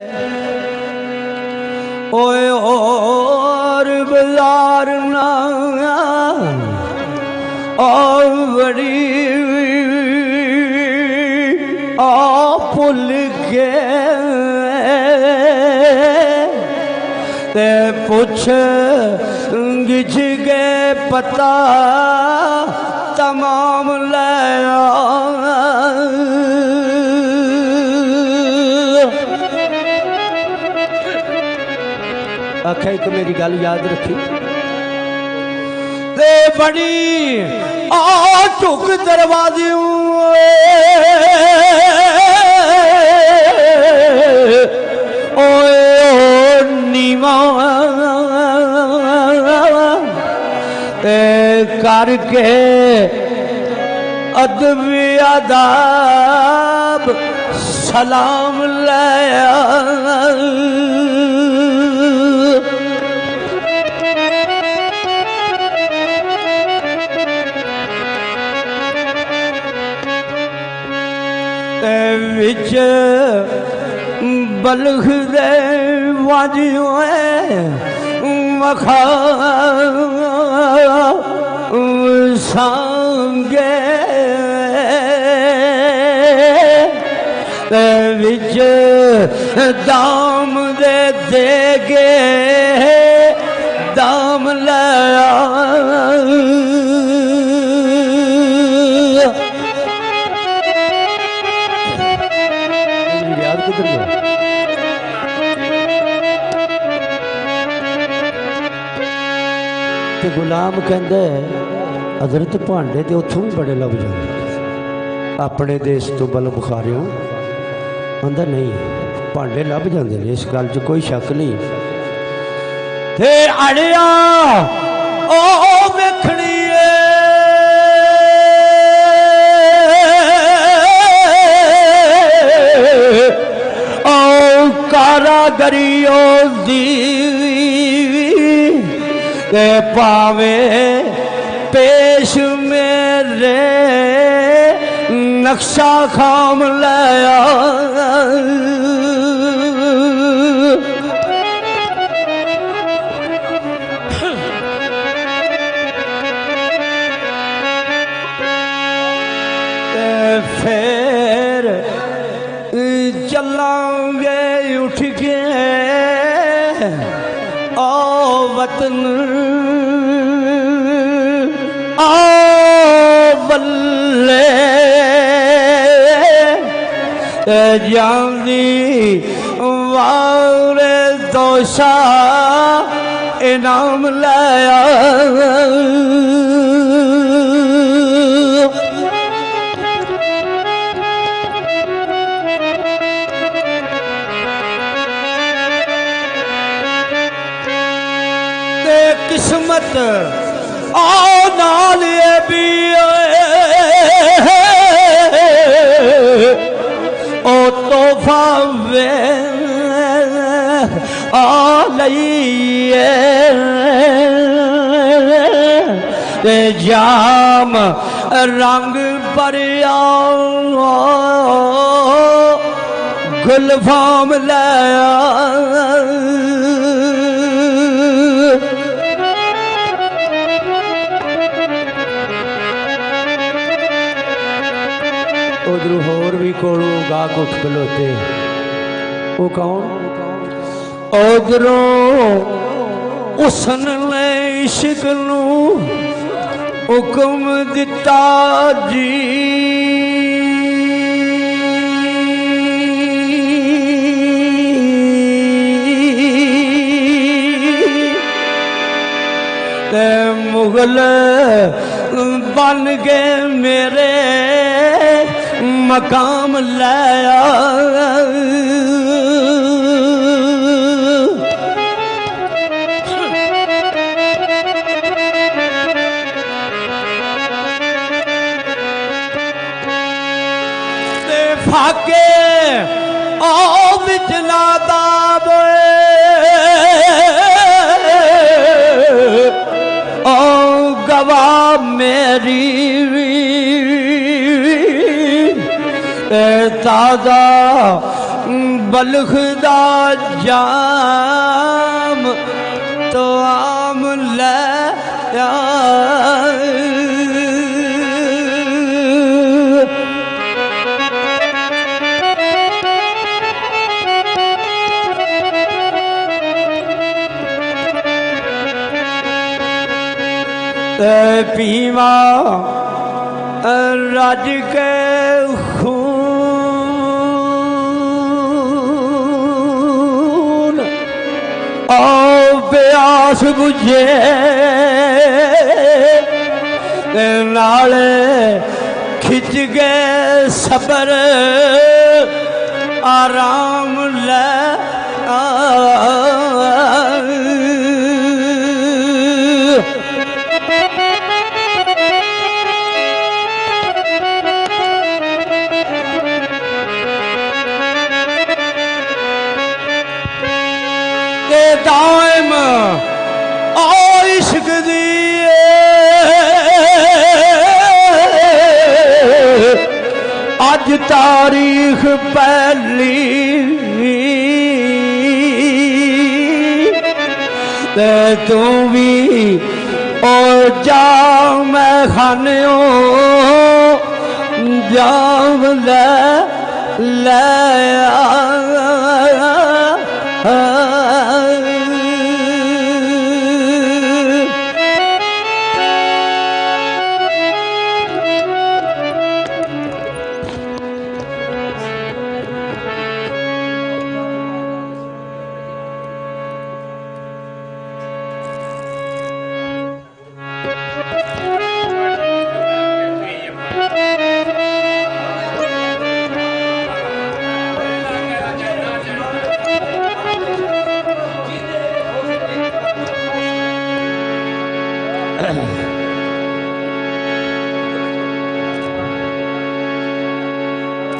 ओए और बाजार ना और बड़ी भुल के ते पुछ गिछ के पता तमाम लाया आखा तो मेरी गल याद रखी ते बड़ी टुक दरवाजे ओए नीवा करके अदब आदाब सलाम लाया विच बलख दे वाजियों मखा सांगे विच दाम दे देगे दाम लाया ते गुलाम कहंदा हजरत भांडे तो उथों भी बड़े लभ जाते अपने देश तो बल बुखारियों आंदा नहीं भांडे लभ जाते हैं इस गल च कोई शक नहीं थे अड़िया ओ वेखनी ओ कारागरी ओ दी के पावे पेश मेरे नक्शा खाम लाया फिर चलांगे उठ के ओ वतन ओ बल्ले जानी वारे दोषा इनाम लाया किस्मत आ नाल भी ओ तोहफा वे आ लईए जाम रंग भरिया गुलफाम लाया उधरों होर भी कोलों गाहक उठ खलोते वो कौन उधरों उसन ने इश्क नू हुक्म दिता जी ते मुगल बन गए मेरे मकाम लाया ते फाके ओ बिच नादाब ओ गवाह मेरी ताजा बलख दा जाम तो आम ले पीवा रज के खून और प्यास बुझे नाले खिंच गए सबर आराम ले दाइम इश्क दी अज तारीख पहली ते तू भी ओ जा मैं खाने जाम ले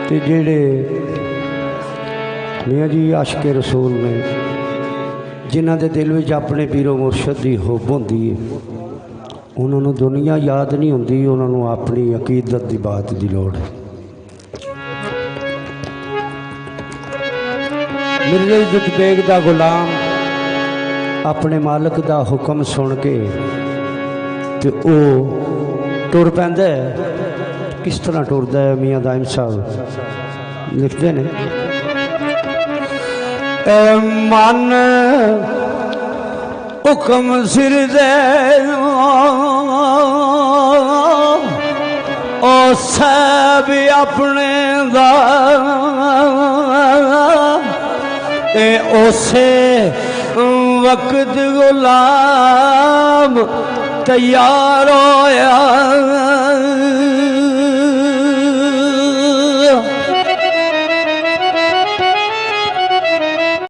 ते जेड़े मियाँ जी आशिक़े रसूल ने जिन्हां दे दिल विच अपने पीरो मुर्शद की हुब हुंदी है उन्होंने दुनिया याद नहीं होंदी उन्होंने अपनी अकीदत की बात की लोड़ है। मिर्ज़ा इज़्ज़त बेग दा गुलाम अपने मालिक दा हुक्म सुन के ते ओ टुर पैंदा है। किस तरह टुरदा है मियाँ दाइम साहब लिखते हैं मन हुक्म सिर दे ओ सब अपने दा उसे वक्त गुलाम तैयार होया